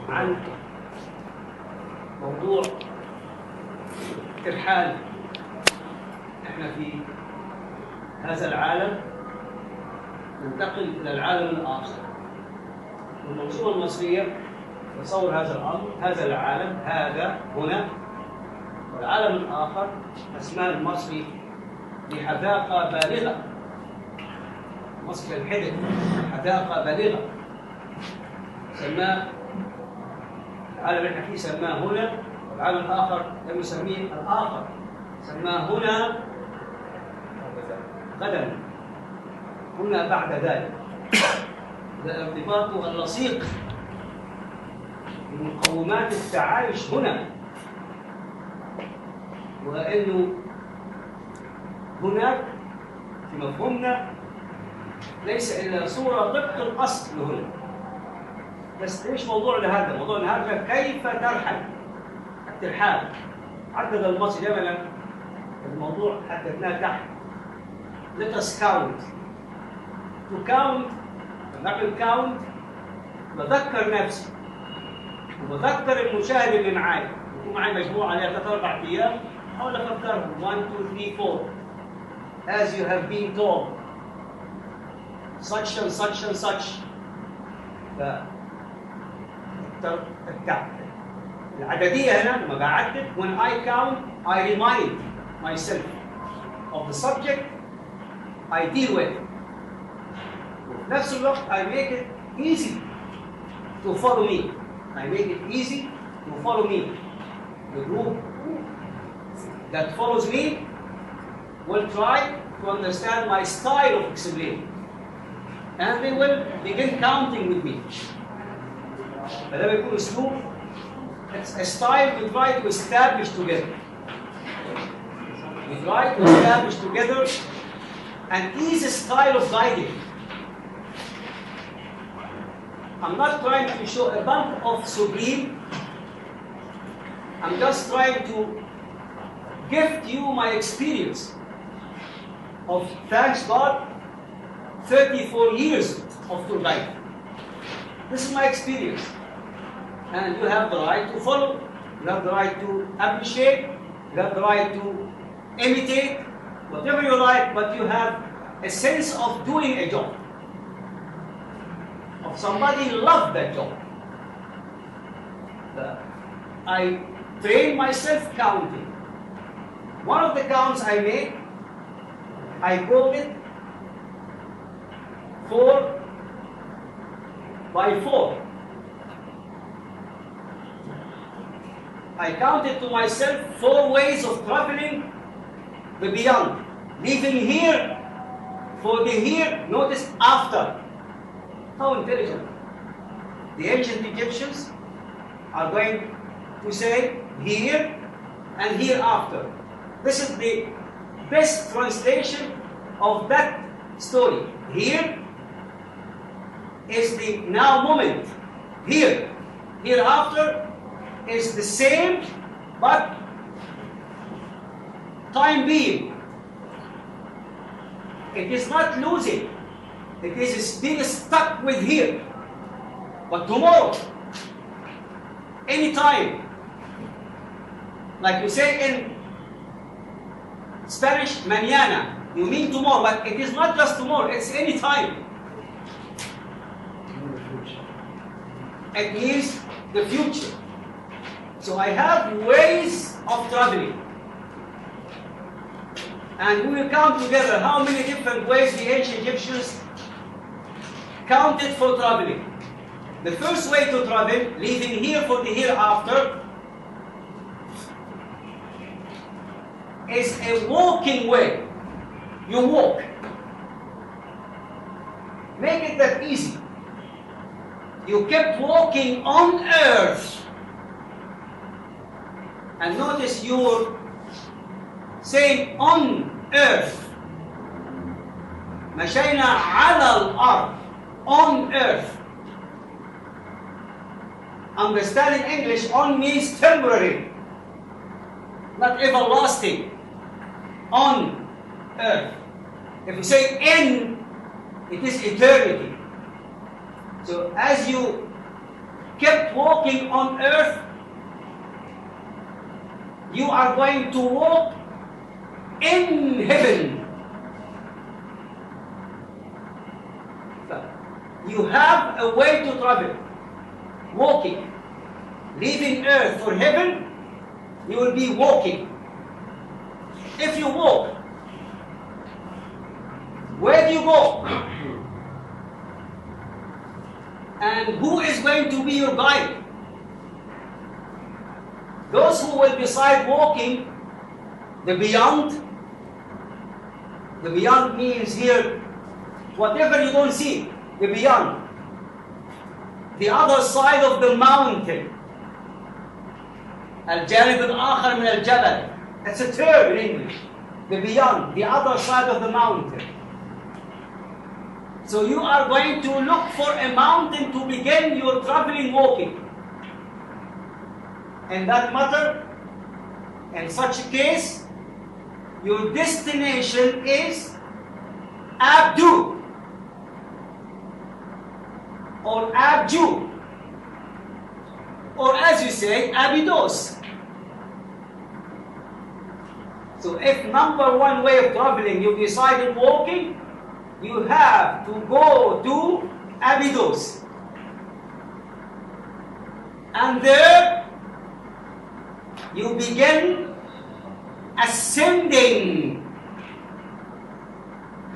عن موضوع ترحال احنا في هذا العالم ننتقل الى العالم الاخر. والمنظومه المصريه تصور هذا الامر، هذا العالم هذا هنا، والعالم الاخر اسماه المصري بحذاقه بالغه. مصر الحدث حذاقه بالغه، سماه العالم اللي احنا فيه سماه هنا، والعالم الاخر لم يسميه الاخر، سماه هنا غدا، هنا بعد ذلك. ده ارتباطه اللصيق بمقومات التعايش هنا، وانه هناك في مفهومنا ليس الا صوره طبق الاصل هنا. بس ايش موضوعنا هذا؟ موضوعنا هذا كيف ترحل، الترحال. عدد المصري جملا الموضوع حددناه تحت. Let us count. To count، نعمل count، بذكر نفسي وبذكر المشاهد اللي معايا. يكون معي مجموعه عليها 3 4 ايام، احاول افكرهم 1 2 3 4 as you have been told such and such and such. العدديه هنا لما بعدد when I count I remind myself of the subject I deal with. وفي نفس الوقت I make it easy to follow me. I make it easy to follow me. The group that follows me will try to understand my style of explaining, and they will begin counting with me. فده بيكون اسلوب، it's a style we try to establish together. We try to establish together an easy style of guiding. I'm not trying to show a bump of supreme. I'm just trying to gift you my experience of, thanks God, 34 years of tour guiding. This is my experience. And you have the right to follow, you have the right to appreciate, you have the right to imitate, whatever you like, but you have a sense of doing a job, of somebody loved that job. I train myself counting. One of the counts I made, I called it 4 by 4. I counted to myself 4 ways of traveling the beyond. Leaving here for the here, notice after. How intelligent. The ancient Egyptians are going to say here and hereafter. This is the best translation of that story. Here is the now moment. Here. Hereafter is the same, but time being. It is not losing. It is still stuck with here. But tomorrow, anytime, like you say in Spanish, mañana, you mean tomorrow, but it is not just tomorrow, it's any time. It means the future. So I have ways of traveling. And we will count together how many different ways the ancient Egyptians counted for traveling. The first way to travel, leaving here for the hereafter, is a walking way. You walk. Make it that easy. You kept walking on earth. And notice you're saying on earth. مشينا على الأرض. On earth. Understanding English, on means temporary, not everlasting. On earth. If you say in, it is eternity. So as you kept walking on earth, you are going to walk in heaven. You have a way to travel, walking. Leaving earth for heaven, you will be walking. If you walk, where do you go? And who is going to be your guide? Those who will decide walking the beyond. The beyond means here, whatever you don't see, the beyond. The other side of the mountain. الجانب الآخر من الجبل. That's a term in English. The beyond, the other side of the mountain. So you are going to look for a mountain to begin your traveling walking. In that matter, in such a case, your destination is Abdu or Abju, or as you say, Abydos. So if number one way of traveling, you decided walking, you have to go to Abydos. And there, you begin ascending.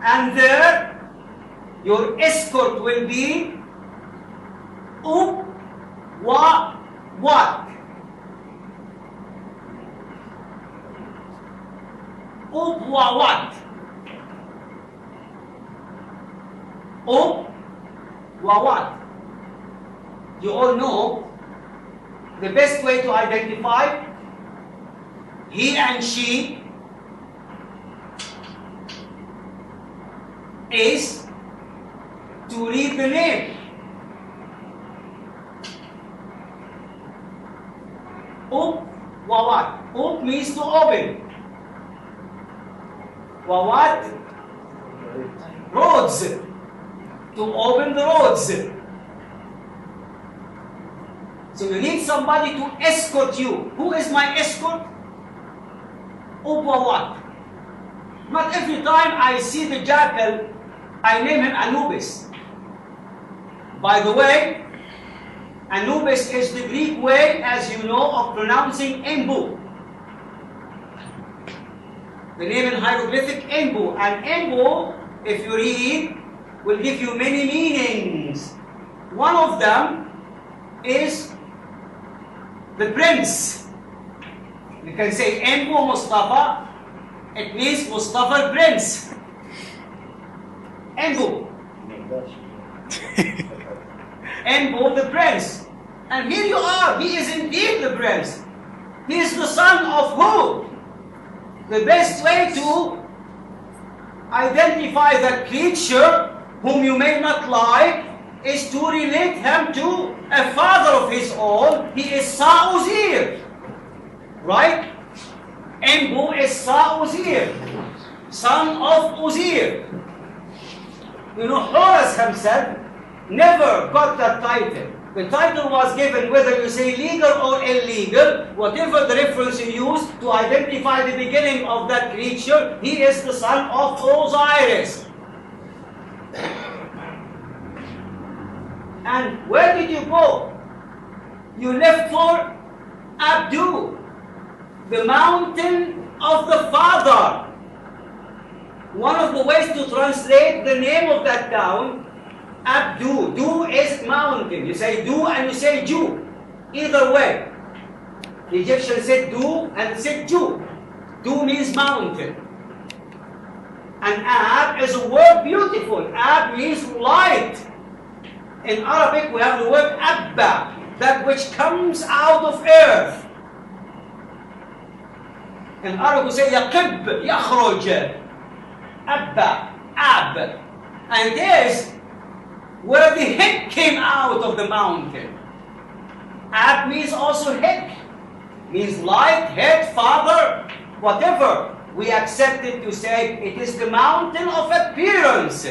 And there, your escort will be What? What? What? You all know the best way to identify he and she is to read the name. What means to open. What? Roads. To open the roads. So you need somebody to escort you. Who is my escort? What? Not every time I see the jackal, I name him Anubis. By the way, Anubis is the Greek way, as you know, of pronouncing Embu. The name in hieroglyphic Embu. And Embu, if you read, will give you many meanings. One of them is the prince. You can say Embu Mustafa, it means Mustafa Prince. Embu. Embu the prince. And here you are, he is indeed the prince. He is the son of who? The best way to identify that creature whom you may not like is to relate him to a father of his own. He is Sa-Uzir. Right? Embu is Sa-Uzir, son of Uzir. You know, Horus himself never got that title. The title was given whether you say legal or illegal, whatever the reference you use to identify the beginning of that creature, he is the son of Osiris. And where did you go? You left for Abdu, the mountain of the father. One of the ways to translate the name of that town, Abdu. Du is mountain. You say Du and you say Ju. Either way. The Egyptians said Du and said Ju. Du means mountain. And Ab is a word beautiful. Ab means light. In Arabic we have the word Abba, that which comes out of earth. In Arabic we say Yaqib, Yakhruj. Abba, Ab. And there's where the head came out of the mountain. Ab means also head. Means light, head, father, whatever. We accept it to say it is the mountain of appearance,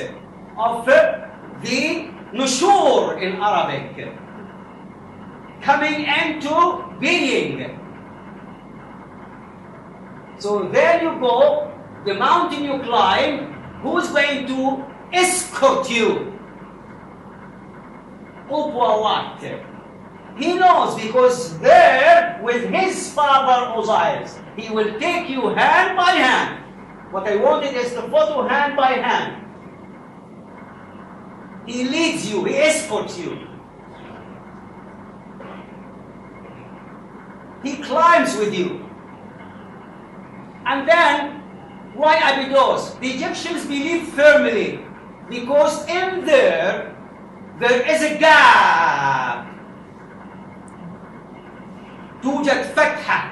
of the nushur in Arabic. coming into being. So there you go, the mountain you climb, who's going to escort you? What? He knows, because there with his father Osiris, he will take you hand by hand. What I wanted is the photo hand by hand. He leads you, he escorts you. He climbs with you. And then, why Abydos? The Egyptians believed firmly, because in there is a gap. توجد فتحة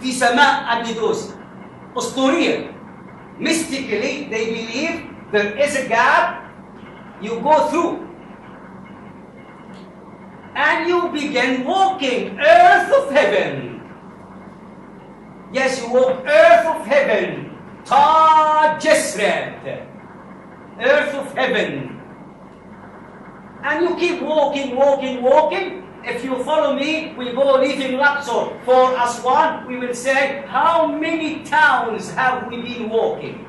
في سماء أبيدوس أسطوريا. Mystically, they believe there is a gap you go through. And you begin walking earth of heaven. Yes, you walk earth of heaven. Ta Jesret. Earth of heaven. And you keep walking, walking, walking. If you follow me, we go leaving Luxor for Aswan. We will say, how many towns have we been walking?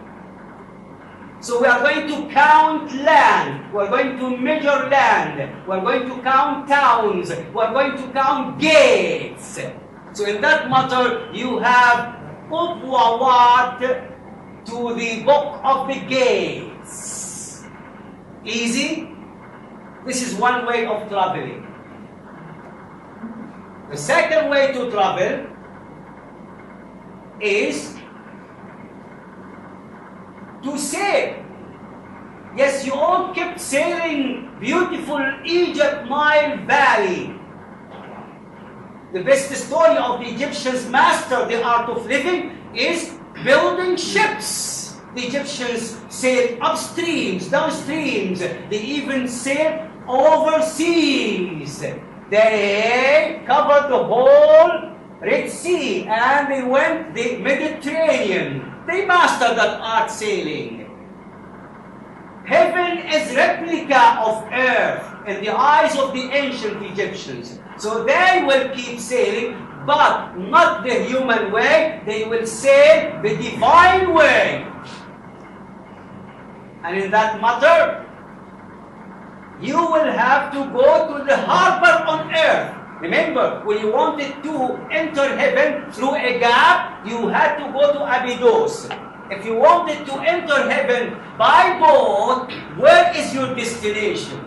So we are going to count land. We are going to measure land. We are going to count towns. We are going to count gates. So in that matter, you have Upwawat to the book of the gates. Easy? This is one way of traveling. The second way to travel is to sail. Yes, you all kept sailing beautiful Egypt Nile Valley. The best story of the Egyptians master the art of living is building ships. The Egyptians sailed upstreams, downstreams. They even sailed overseas. They covered the whole Red Sea and they went the Mediterranean. They mastered that art sailing. Heaven is replica of earth in the eyes of the ancient Egyptians. So they will keep sailing, but not the human way. They will sail the divine way. And in that matter, you will have to go to the harbor on earth. Remember, when you wanted to enter heaven through a gap, you had to go to Abydos. If you wanted to enter heaven by boat, where is your destination?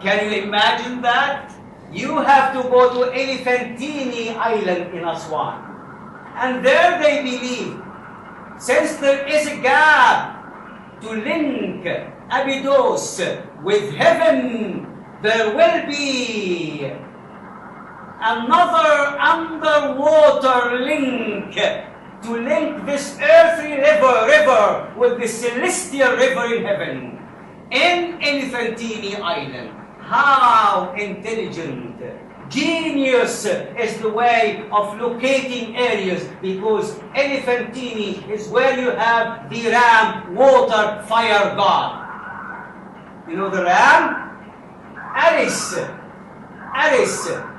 Can you imagine that? You have to go to Elephantine Island in Aswan. And there they believe, since there is a gap to link Abydos with heaven, there will be another underwater link to link this earthly river with the celestial river in heaven, in Elephantine Island. How intelligent, genius is the way of locating areas, because Elephantine is where you have the ram, water, fire god. You know the ram? Aries,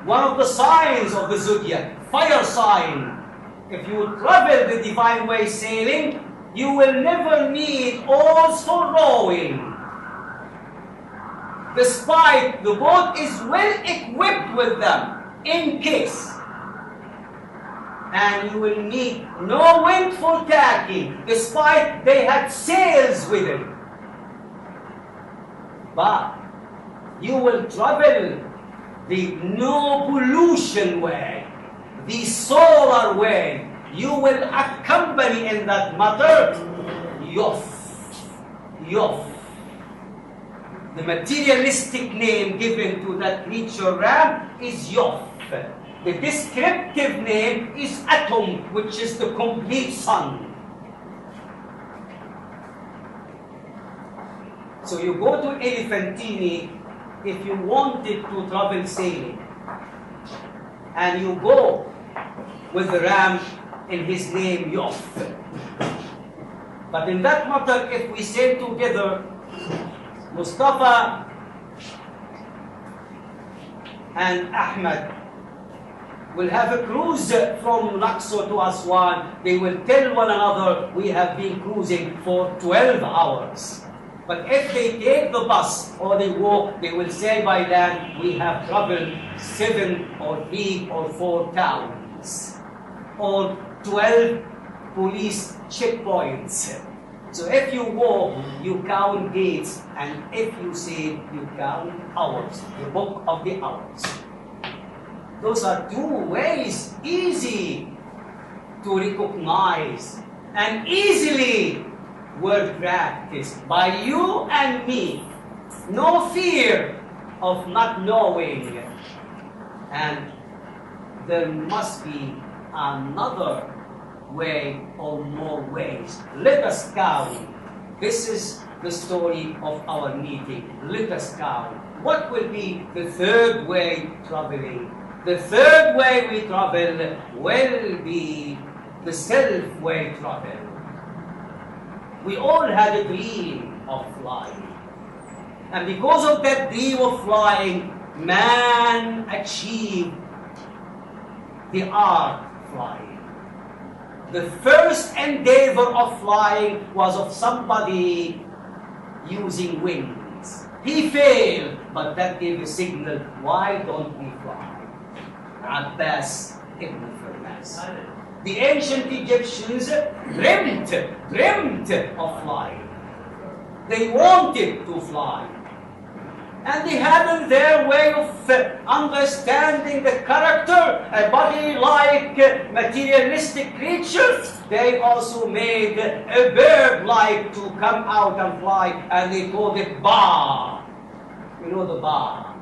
one of the signs of the zodiac, fire sign. If you travel the divine way sailing, you will never need oars for rowing. Despite the boat is well equipped with them, in case. And you will need no wind for tacking, despite they had sails with it. But you will travel the no pollution way, the solar way. You will accompany in that matter Yof. The materialistic name given to that creature ram is Yof. The descriptive name is Atom, which is the complete sun. So you go to Elephantine if you wanted to travel sailing. And you go with the ram in his name Yof. But in that matter, if we sail together, Mustafa and Ahmed will have a cruise from Luxor to Aswan. They will tell one another, we have been cruising for 12 hours. But if they take the bus or they walk, they will say by land, we have traveled 7 or 3 or 4 towns, or 12 police checkpoints. So if you walk, you count days, and if you say, you count hours, the book of the hours. Those are 2 ways easy to recognize and easily were practiced by you and me. No fear of not knowing. And there must be another way or more ways. Let us count. This is the story of our meeting. Let us count. What will be the third way traveling? The third way we travel will be the self-way travel. We all had a dream of flying. And because of that dream of flying, man achieved the art of flying. The first endeavor of flying was of somebody using wings. He failed, but that gave a signal, why don't we fly? Abbas ibn Firnas. The ancient Egyptians dreamt of flying. They wanted to fly. And they had their way of understanding the character, a body like materialistic creatures. They also made a bird-like to come out and fly, and they called it ba. You know the ba.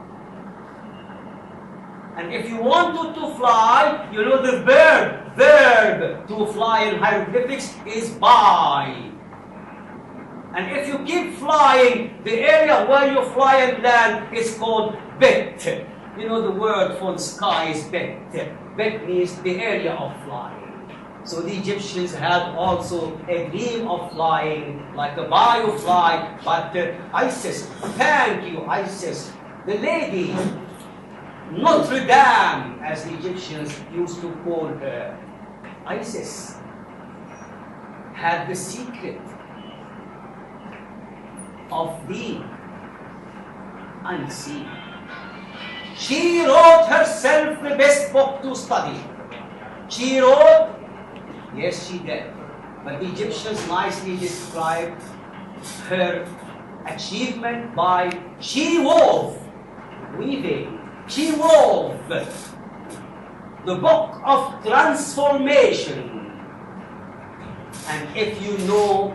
And if you wanted to fly, you know the verb to fly in hieroglyphics is by. And if you keep flying, the area where you fly and land is called bet. You know the word for the sky is bet. Bet means the area of flying. So the Egyptians had also a dream of flying, like a biofly, but Isis, thank you Isis, the lady, Notre Dame, as the Egyptians used to call her, Isis, had the secret of the unseen. She wrote herself the best book to study. She wrote, yes she did, but the Egyptians nicely described her achievement by she wove, weaving. She wove the book of transformation. And if you know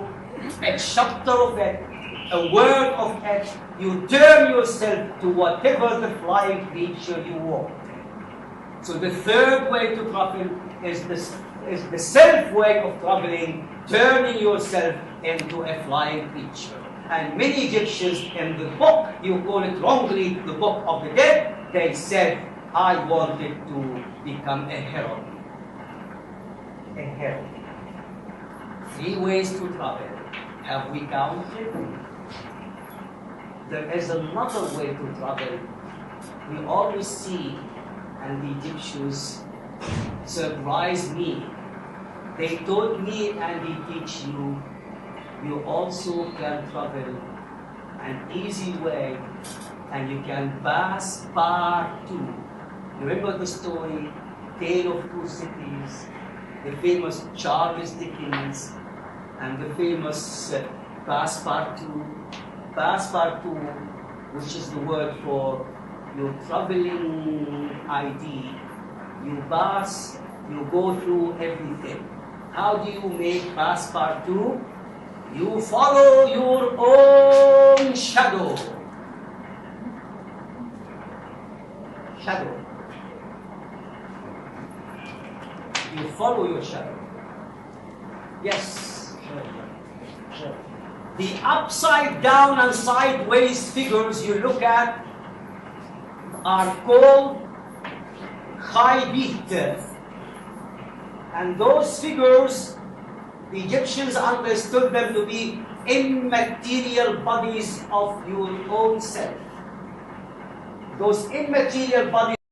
a chapter of it, a word of it, you turn yourself to whatever the flying creature you want. So the third way to travel is the self way of traveling, turning yourself into a flying creature. And many Egyptians in the book, you call it wrongly, the book of the dead, they said, I wanted to become a herald. A herald. 3 ways to travel. Have we counted? There is another way to travel. We always see, and the Egyptians surprised me. They taught me and they teach you, you also can travel an easy way, and you can pass part 2. Remember the story, Tale of Two Cities, the famous Charles Dickens, and the famous Passepartout. Passepartout, which is the word for your traveling ID. You pass, you go through everything. How do you make Passepartout? You follow your own shadow. Shadow. You follow your shadow. Yes. The upside down and sideways figures you look at are called Khaybit. And those figures, the Egyptians understood them to be immaterial bodies of your own self. those immaterial bodies